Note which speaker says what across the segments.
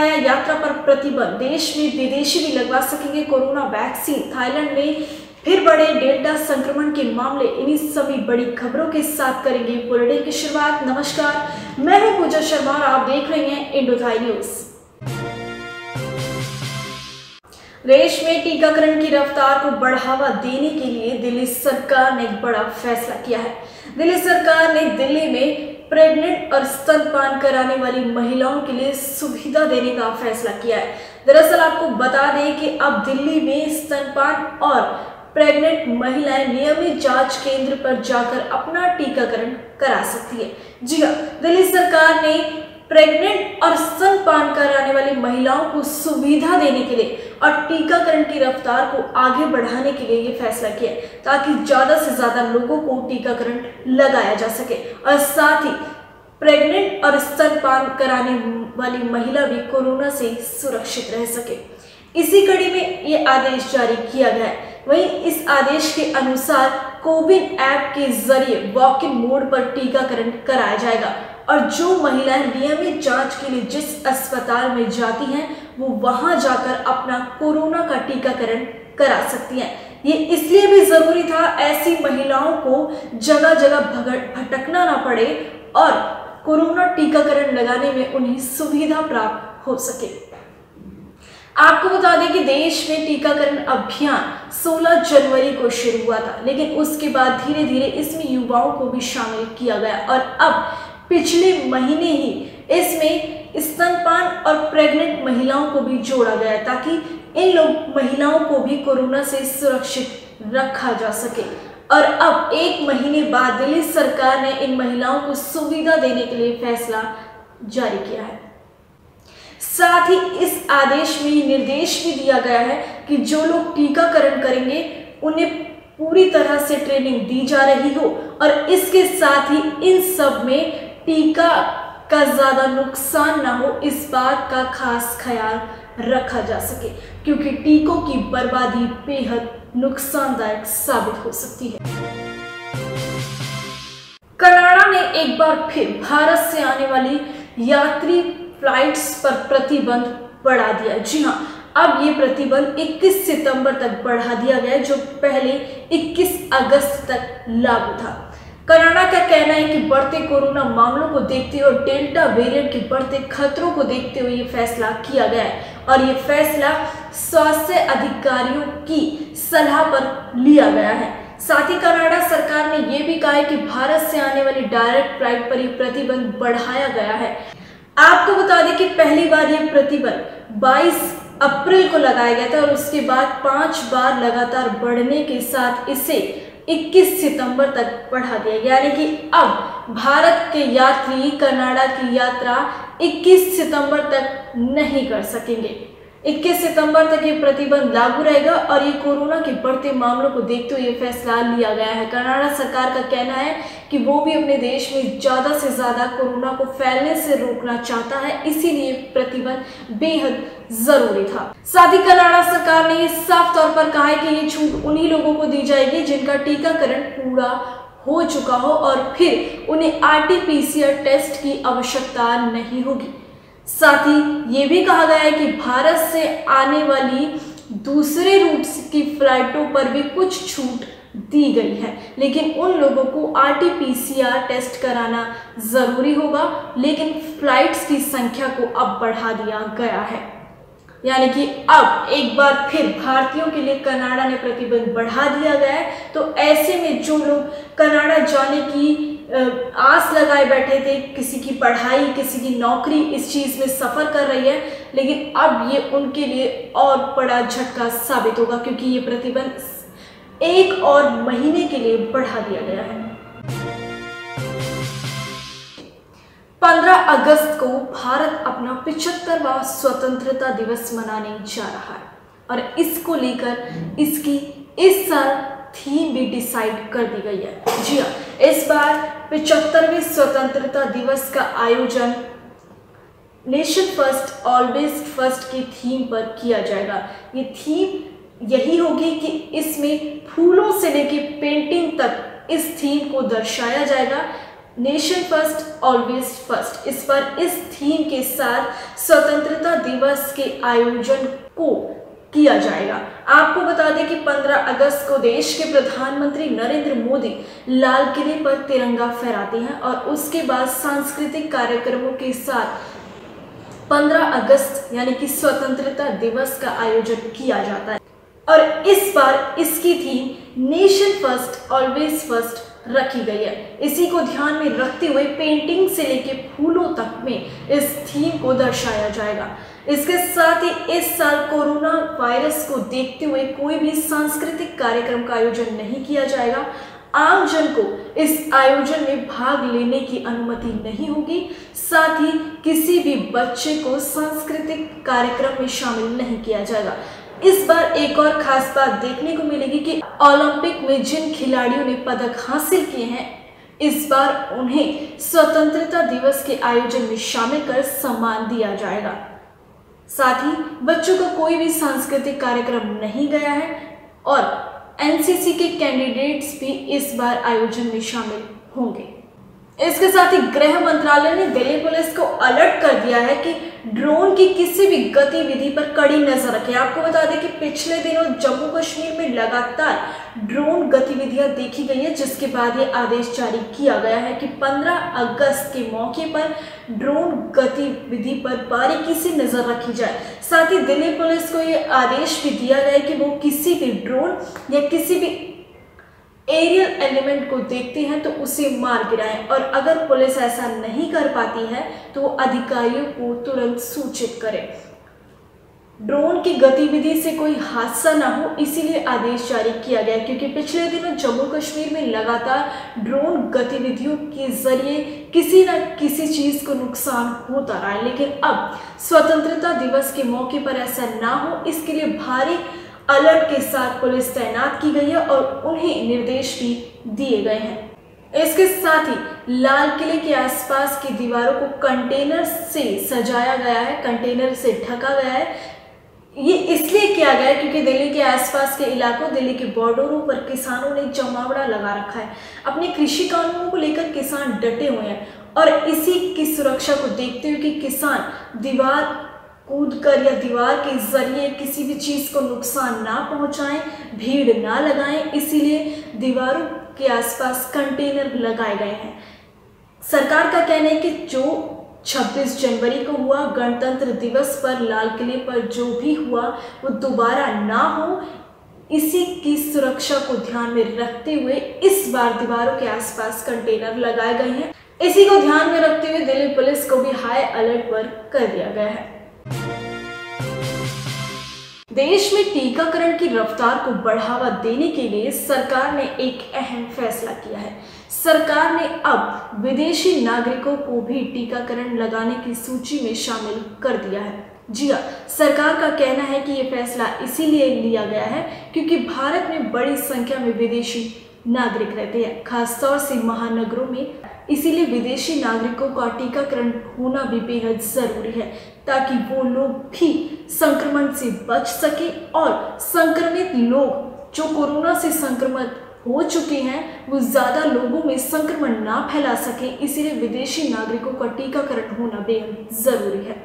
Speaker 1: बढ़ाया यात्रा पर प्रतिबंध, देश में विदेशी भी लगवा सकेंगे कोरोना वैक्सीन। थाईलैंड में फिर बढ़े डेल्टा संक्रमण के मामले। इन्हीं सभी बड़ी खबरों के साथ करेंगे बुलेटिन की शुरुआत। नमस्कार, मैं हूं पूजा शर्मा और आप देख रहे हैं इंडो थाई न्यूज। देश में टीकाकरण की रफ्तार को बढ़ावा देने के लिए दिल्ली सरकार ने एक बड़ा फैसला किया है। दिल्ली सरकार ने दिल्ली में प्रेग्नेंट और स्तनपान कराने वाली महिलाओं के लिए सुविधा देने का फैसला किया है। दरअसल आपको बता दें कि अब दिल्ली में स्तनपान और प्रेग्नेंट महिलाएं नियमित जांच केंद्र पर जाकर अपना टीकाकरण करा सकती है। जी हाँ, दिल्ली सरकार ने प्रेग्नेंट और स्तनपान कराने वाली महिलाओं को सुविधा देने के लिए और टीकाकरण की रफ्तार को आगे बढ़ाने के लिए ये फैसला किया है, ताकि ज्यादा से ज्यादा लोगों को टीकाकरण लगाया जा सके और साथ ही प्रेग्नेंट और स्तनपान कराने वाली महिला भी कोरोना से सुरक्षित रह सके। इसी कड़ी में ये आदेश जारी किया गया है। वहीं इस आदेश के अनुसार कोविन ऐप के जरिए वॉक इन मोड पर टीकाकरण कराया जाएगा और जो महिलाएं नियमित जांच के लिए जिस अस्पताल में जाती हैं वो वहां जाकर अपना कोरोना का टीकाकरण करा सकती हैं। ये इसलिए भी जरूरी था, ऐसी महिलाओं को जगह जगह भटकना ना पड़े और कोरोना टीकाकरण लगाने में उन्हें सुविधा प्राप्त हो सके। आपको बता दें कि देश में टीकाकरण अभियान 16 जनवरी को शुरू हुआ था, लेकिन उसके बाद धीरे धीरे इसमें युवाओं को भी शामिल किया गया और अब पिछले महीने ही इसमें स्तनपान और प्रेग्नेंट महिलाओं को भी जोड़ा गया ताकि इन महिलाओं को भी कोरोना से सुरक्षित रखा जा सके। और अब एक महीने बाद दिल्ली सरकार ने इन महिलाओं को सुविधा देने के लिए फैसला जारी किया है। साथ ही इस आदेश में निर्देश भी दिया गया है कि जो लोग टीकाकरण करेंगे उन्हें पूरी तरह से ट्रेनिंग दी जा रही हो और इसके साथ ही इन सब में टीका का ज्यादा नुकसान ना हो, इस बात का खास ख्याल रखा जा सके, क्योंकि टीकों की बर्बादी बेहद नुकसानदायक साबित हो सकती है। कनाडा ने एक बार फिर भारत से आने वाली यात्री फ्लाइट्स पर प्रतिबंध बढ़ा दिया। जी हाँ, अब ये प्रतिबंध 21 सितंबर तक बढ़ा दिया गया, जो पहले 21 अगस्त तक लागू था। कनाडा का कहना है कि बढ़ते कोरोना मामलों को देखते हुए और डेल्टा वेरिएंट के बढ़ते खतरों को देखते हुए ये फैसला किया गया है और ये फैसला स्वास्थ्य अधिकारियों की सलाह पर लिया गया है। साथ ही कनाडा सरकार ने यह भी कहा है कि भारत से आने वाली डायरेक्ट फ्लाइट पर यह प्रतिबंध बढ़ाया गया है। आपको बता दें कि पहली बार यह प्रतिबंध 22 अप्रैल को लगाया गया था और उसके बाद 5 बार लगातार बढ़ने के साथ इसे 21 सितंबर तक बढ़ा दिया गया, यानी कि अब भारत के यात्री कनाडा की यात्रा 21 सितंबर तक नहीं कर सकेंगे। 21 सितंबर तक ये प्रतिबंध लागू रहेगा और ये कोरोना के बढ़ते मामलों को देखते हुए ये फैसला लिया गया है। कनाडा सरकार का कहना है कि वो भी अपने देश में ज्यादा से ज्यादा कोरोना को फैलने से रोकना चाहता है, इसीलिए प्रतिबंध बेहद जरूरी था। साथ ही कनाडा सरकार ने साफ तौर पर कहा है कि ये छूट उन्हीं लोगों को दी जाएगी जिनका टीकाकरण पूरा हो चुका हो और फिर उन्हें RT-PCR टेस्ट की आवश्यकता नहीं होगी। साथ ही ये भी कहा गया है कि भारत से आने वाली दूसरे रूट्स की फ्लाइटों पर भी कुछ छूट दी गई है, लेकिन उन लोगों को RT-PCR टेस्ट कराना जरूरी होगा, लेकिन फ्लाइट्स की संख्या को अब बढ़ा दिया गया है। यानी कि अब एक बार फिर भारतीयों के लिए कनाडा ने प्रतिबंध बढ़ा दिया गया है। तो ऐसे में जो लोग कनाडा जाने की आस लगाए बैठे थे, किसी की पढ़ाई, किसी की नौकरी इस चीज में सफर कर रही है, लेकिन अब ये उनके लिए और बड़ा झटका साबित होगा, क्योंकि ये प्रतिबंध 1 और महीने के लिए बढ़ा दिया गया है। 15 अगस्त को भारत अपना 75वां स्वतंत्रता दिवस मनाने जा रहा है और इसको लेकर इसकी इस साल थीम भी डिसाइड कर दी गई है। जी हाँ, इस बार 75वें स्वतंत्रता दिवस का आयोजन नेशन फर्स्ट ऑलवेज फर्स्ट की थीम पर किया जाएगा। ये थीम यही होगी कि इसमें फूलों से लेकर पेंटिंग तक इस थीम को दर्शाया जाएगा। Nation first always first. इस पर इस थीम के साथ स्वतंत्रता दिवस के आयोजन को किया जाएगा। आपको बता दें कि 15 अगस्त को देश के प्रधानमंत्री नरेंद्र मोदी लाल किले पर तिरंगा फहराते हैं और उसके बाद सांस्कृतिक कार्यक्रमों के साथ 15 अगस्त यानी कि स्वतंत्रता दिवस का आयोजन किया जाता है। और इस बार इसकी theme nation first always first रखी गई है। इसी को ध्यान में रखते हुए पेंटिंग से लेकर फूलों तक में इस थीम को दर्शाया जाएगा। इसके साथ ही इस साल कोरोना वायरस को देखते हुए कोई भी सांस्कृतिक कार्यक्रम का आयोजन नहीं किया जाएगा। आम जन को इस आयोजन में भाग लेने की अनुमति नहीं होगी। साथ ही किसी भी बच्चे को सांस्कृतिक कार्यक्रम में शामिल नहीं किया जाएगा। इस बार एक और खास बात देखने को मिलेगी कि ओलंपिक में जिन खिलाड़ियों ने पदक हासिल किए हैं, इस बार उन्हें स्वतंत्रता दिवस के आयोजन में शामिल कर सम्मान दिया जाएगा। साथ ही बच्चों का कोई भी सांस्कृतिक कार्यक्रम नहीं गया है और एनसीसी के कैंडिडेट्स भी इस बार आयोजन में शामिल होंगे। इसके साथ ही गृह मंत्रालय ने दिल्ली पुलिस को अलर्ट कर दिया है कि ड्रोन की किसी भी गतिविधि पर कड़ी नजर रखें। आपको बता दें कि पिछले दिनों जम्मू कश्मीर में लगातार ड्रोन गतिविधियां देखी गई है, जिसके बाद ये आदेश जारी किया गया है कि 15 अगस्त के मौके पर ड्रोन गतिविधि पर बारीकी से नजर रखी जाए। साथ ही दिल्ली पुलिस को ये आदेश भी दिया गया है कि वो किसी भी ड्रोन या किसी भी एरियल एलिमेंट को देखते हैं तो उसे मार गिराएं और अगर पुलिस ऐसा नहीं कर पाती है तो वो अधिकारियों को तुरंत सूचित करें। ड्रोन की गतिविधि से कोई हादसा ना हो, इसीलिए आदेश जारी किया गया, क्योंकि पिछले दिनों जम्मू कश्मीर में लगातार ड्रोन गतिविधियों के जरिए किसी न किसी चीज को नुकसान होता रहा है। लेकिन अब स्वतंत्रता दिवस के मौके पर ऐसा ना हो, इसके लिए भारी अलर्ट के साथ पुलिस तैनात की गई है और उन्हें निर्देश भी दिए गए हैं। इसके साथ ही लाल किले के आसपास की दीवारों को कंटेनर से सजाया गया है, कंटेनर से ढका गया है। ये इसलिए किया गया है क्योंकि दिल्ली के आसपास के इलाकों, दिल्ली के बॉर्डरों पर किसानों ने जमावड़ा लगा रखा है। अपने कृषि कानूनों को लेकर किसान डटे हुए हैं और इसी की सुरक्षा को देखते हुए कि किसान दीवार कूदकर या दीवार के जरिए किसी भी चीज को नुकसान ना पहुंचाएं, भीड़ ना लगाएं, इसीलिए दीवारों के आसपास कंटेनर लगाए गए हैं। सरकार का कहना है कि जो 26 जनवरी को हुआ गणतंत्र दिवस पर लाल किले पर जो भी हुआ वो दोबारा ना हो, इसी की सुरक्षा को ध्यान में रखते हुए इस बार दीवारों के आसपास कंटेनर लगाए गए हैं। इसी को ध्यान में रखते हुए दिल्ली पुलिस को भी हाई अलर्ट पर कर दिया गया है। देश में टीकाकरण की रफ्तार को बढ़ावा देने के लिए सरकार ने एक अहम फैसला किया है। सरकार ने अब विदेशी नागरिकों को भी टीकाकरण लगाने की सूची में शामिल कर दिया है। जी हाँ, सरकार का कहना है कि ये फैसला इसीलिए लिया गया है क्योंकि भारत में बड़ी संख्या में विदेशी नागरिक रहते हैं, खासतौर से महानगरों में। इसीलिए विदेशी नागरिकों का टीकाकरण होना भी बेहद जरूरी है ताकि वो लोग भी संक्रमण से बच सके और संक्रमित लोग जो कोरोना से संक्रमित हो चुके हैं वो ज्यादा लोगों में संक्रमण ना फैला सके। इसीलिए विदेशी नागरिकों का टीकाकरण होना बेहद जरूरी है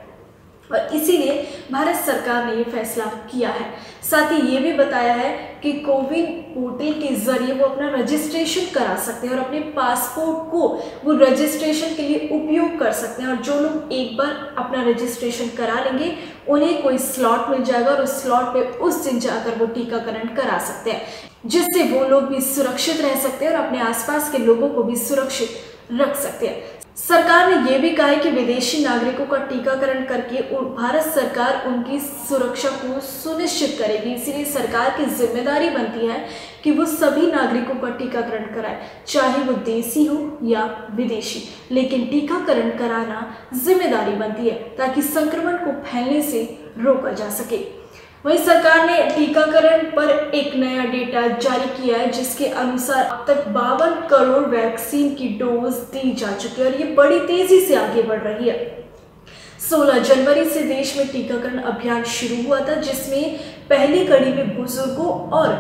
Speaker 1: और इसीलिए भारत सरकार ने ये फैसला किया है। साथ ही ये भी बताया है कि कोविन पोर्टल के जरिए वो अपना रजिस्ट्रेशन करा सकते हैं और अपने पासपोर्ट को वो रजिस्ट्रेशन के लिए उपयोग कर सकते हैं। और जो लोग एक बार अपना रजिस्ट्रेशन करा लेंगे उन्हें कोई स्लॉट मिल जाएगा और उस स्लॉट पे उस दिन जाकर वो टीकाकरण करा सकते हैं, जिससे वो लोग भी सुरक्षित रह सकते हैं और अपने आसपास के लोगों को भी सुरक्षित रख सकते हैं। सरकार ने यह भी कहा है कि विदेशी नागरिकों का टीकाकरण करके भारत सरकार उनकी सुरक्षा को सुनिश्चित करेगी। इसीलिए सरकार की जिम्मेदारी बनती है कि वो सभी नागरिकों का टीकाकरण कराए, चाहे वो देसी हो या विदेशी, लेकिन टीकाकरण कराना जिम्मेदारी बनती है ताकि संक्रमण को फैलने से रोका जा सके। वहीं सरकार ने टीकाकरण पर एक नया डेटा जारी किया है जिसके अनुसार अब तक 52 करोड़ वैक्सीन की डोज दी जा चुकी है और ये बड़ी तेजी से आगे बढ़ रही है। 16 जनवरी से देश में टीकाकरण अभियान शुरू हुआ था जिसमें पहली कड़ी में बुजुर्गों और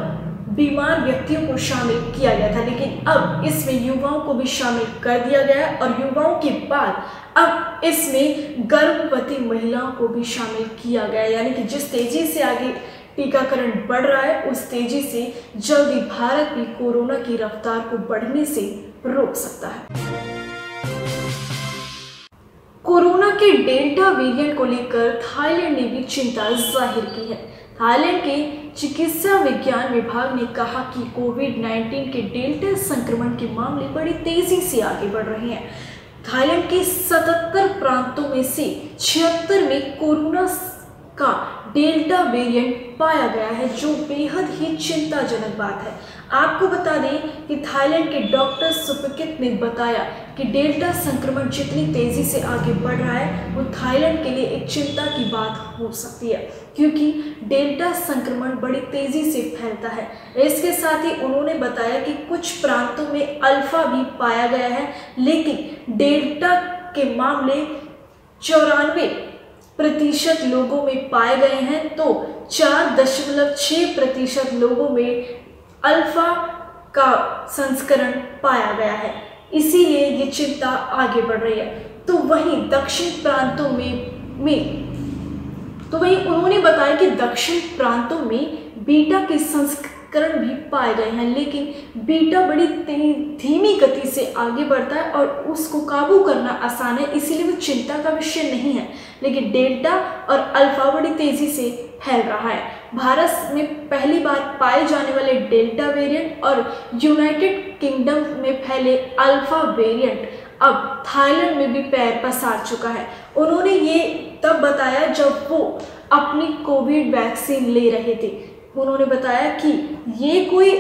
Speaker 1: बीमार व्यक्तियों को शामिल किया गया था, लेकिन अब इसमें युवाओं को भी शामिल कर दिया गया है और युवाओं के बाद अब इसमें गर्भवती महिलाओं को भी शामिल किया गया है। यानी कि जिस तेजी से आगे टीकाकरण बढ़ रहा है उस तेजी से जल्दी भारत भी कोरोना की रफ्तार को बढ़ने से रोक सकता है। कोरोना के डेल्टा वेरिएंट को लेकर थाईलैंड ने भी चिंता जाहिर की है। थाईलैंड के चिकित्सा विज्ञान विभाग ने कहा कि कोविड-19 के डेल्टा संक्रमण के मामले बड़ी तेजी से आगे बढ़ रहे हैं। थाईलैंड के 77 प्रांतों में से 76 में कोरोना का डेल्टा वेरिएंट पाया गया है, जो बेहद ही चिंताजनक बात है। आपको बता दें कि थाईलैंड के डॉक्टर सुपकित ने बताया कि डेल्टा संक्रमण जितनी तेजी से आगे बढ़ रहा है वो थाईलैंड के लिए एक चिंता की बात हो सकती है, क्योंकि डेल्टा संक्रमण बड़ी तेजी से फैलता है। इसके साथ ही उन्होंने बताया कि कुछ प्रांतों में अल्फा भी पाया गया है, लेकिन डेल्टा के मामले 94% लोगों में पाए गए हैं, तो 4.6% लोगों में अल्फा का संस्करण पाया गया है। इसीलिए ये चिंता आगे बढ़ रही है। तो वहीं दक्षिण प्रांतों वहीं उन्होंने बताया कि दक्षिण प्रांतों में बीटा के संस्करण भी पाए गए हैं, लेकिन बीटा बड़ी धीमी गति से आगे बढ़ता है और उसको काबू करना आसान है, इसीलिए वो चिंता का विषय नहीं है। लेकिन डेल्टा और अल्फा बड़ी तेजी से फैल रहा है। भारत में पहली बार पाए जाने वाले डेल्टा वेरिएंट और यूनाइटेड किंगडम में फैले अल्फा वेरिएंट अब थाईलैंड में भी पैर पसार चुका है। उन्होंने ये तब बताया जब वो अपनी कोविड वैक्सीन ले रहे थे। उन्होंने बताया कि ये कोई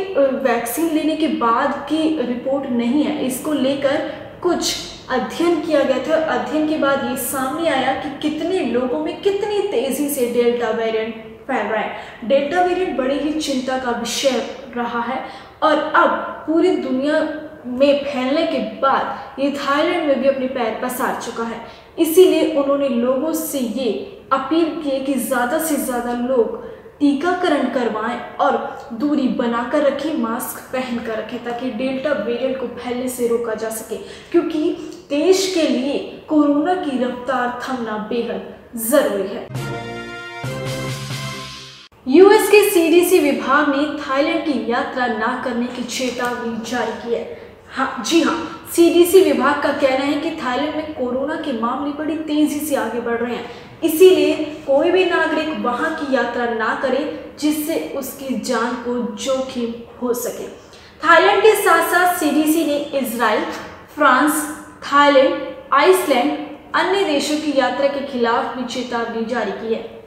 Speaker 1: वैक्सीन लेने के बाद की रिपोर्ट नहीं है, इसको लेकर कुछ अध्ययन किया गया था। अध्ययन के बाद ये सामने आया कि कितने लोगों में कितनी तेजी से डेल्टा वेरिएंट फैल रहा है। डेल्टा वेरिएंट बड़ी ही चिंता का विषय रहा है और अब पूरी दुनिया में फैलने के बाद ये थाईलैंड में भी अपने पैर पसार चुका है। इसीलिए उन्होंने लोगों से ये अपील की कि ज़्यादा से ज़्यादा लोग टीकाकरण करवाएं और दूरी बनाकर रखें, मास्क पहन कर रखें, ताकि डेल्टा वेरिएंट को फैलने से रोका जा सके, क्योंकि देश के लिए कोरोना की रफ्तार थमना बेहद जरूरी है। यूएस के सीडीसी विभाग ने थाईलैंड की यात्रा न करने की चेतावनी जारी की है। जी हाँ, सीडीसी विभाग का कहना है कि थाईलैंड में कोरोना के मामले बड़ी तेजी से आगे बढ़ रहे हैं, इसीलिए कोई भी नागरिक वहां की यात्रा ना करे जिससे उसकी जान को जोखिम हो सके। थाईलैंड के साथ साथ सीडीसी ने इजराइल, फ्रांस, थाईलैंड, आइसलैंड, अन्य देशों की यात्रा के खिलाफ भी चेतावनी जारी की है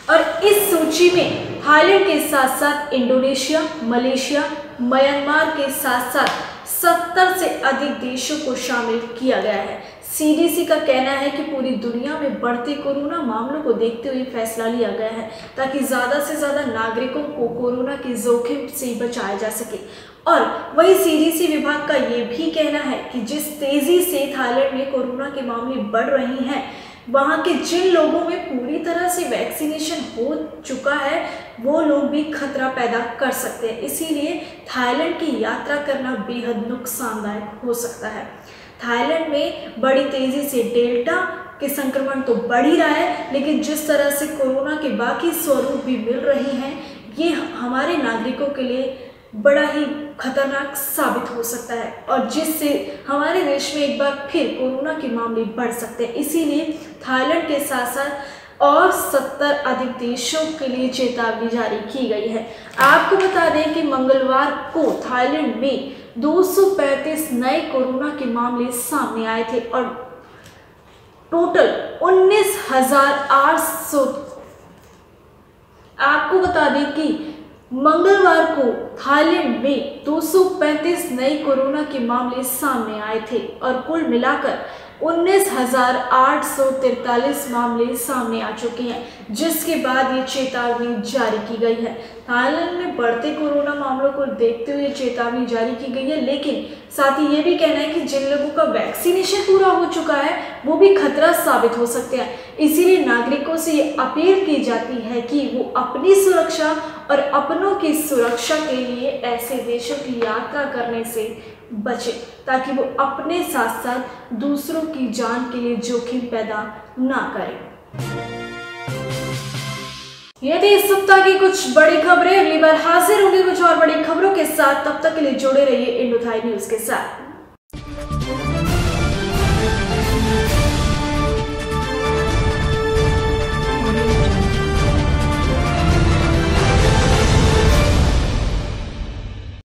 Speaker 1: और इस सूची में थाईलैंड के साथ साथ इंडोनेशिया, मलेशिया, म्यांमार के साथ साथ 70 से अधिक देशों को शामिल किया गया है। सीडीसी का कहना है कि पूरी दुनिया में बढ़ते कोरोना मामलों को देखते हुए फैसला लिया गया है ताकि ज़्यादा से ज़्यादा नागरिकों को कोरोना के जोखिम से बचाया जा सके। और वही सीडीसी विभाग का ये भी कहना है कि जिस तेज़ी से थाईलैंड में कोरोना के मामले बढ़ रहे हैं, वहाँ के जिन लोगों में पूरी तरह से वैक्सीनेशन हो चुका है वो लोग भी खतरा पैदा कर सकते हैं। इसीलिए थाईलैंड की यात्रा करना बेहद नुकसानदायक हो सकता है। थाईलैंड में बड़ी तेज़ी से डेल्टा के संक्रमण तो बढ़ ही रहा है, लेकिन जिस तरह से कोरोना के बाकी स्वरूप भी मिल रहे हैं, ये हमारे नागरिकों के लिए बड़ा ही खतरनाक साबित हो सकता है और जिससे हमारे देश में एक बार फिर कोरोना के मामले बढ़ सकते हैं। इसीलिए थाईलैंड के साथ साथ और 70 अधिक देशों के लिए चेतावनी जारी की गई है। आपको बता दें कि मंगलवार को थाईलैंड में 235 नए कोरोना के मामले सामने आए थे और टोटल 19,800। आपको बता दें कि मंगलवार को थाईलैंड में 235 नए कोरोना के मामले सामने आए थे और कुल मिलाकर 19,843 मामले सामने आ चुके हैं, जिसके बाद ये चेतावनी जारी की गई है। थाईलैंड में बढ़ते कोरोना मामलों को देखते हुए चेतावनी जारी की गई है, लेकिन साथ ही ये भी कहना है कि जिन लोगों का वैक्सीनेशन पूरा हो चुका है वो भी खतरा साबित हो सकते हैं। इसीलिए नागरिकों से ये अपील की जाती है कि वो अपनी सुरक्षा और अपनों की सुरक्षा के लिए ऐसे देशों की यात्रा करने से बचे, ताकि वो अपने साथ साथ दूसरों की जान के लिए जोखिम पैदा ना करें। ये थी इस सप्ताह की कुछ बड़ी खबरें। अगली बार हाजिर होंगे कुछ और बड़ी खबरों के साथ। तब तक के लिए जुड़े रहिए इंडो थाई न्यूज के साथ।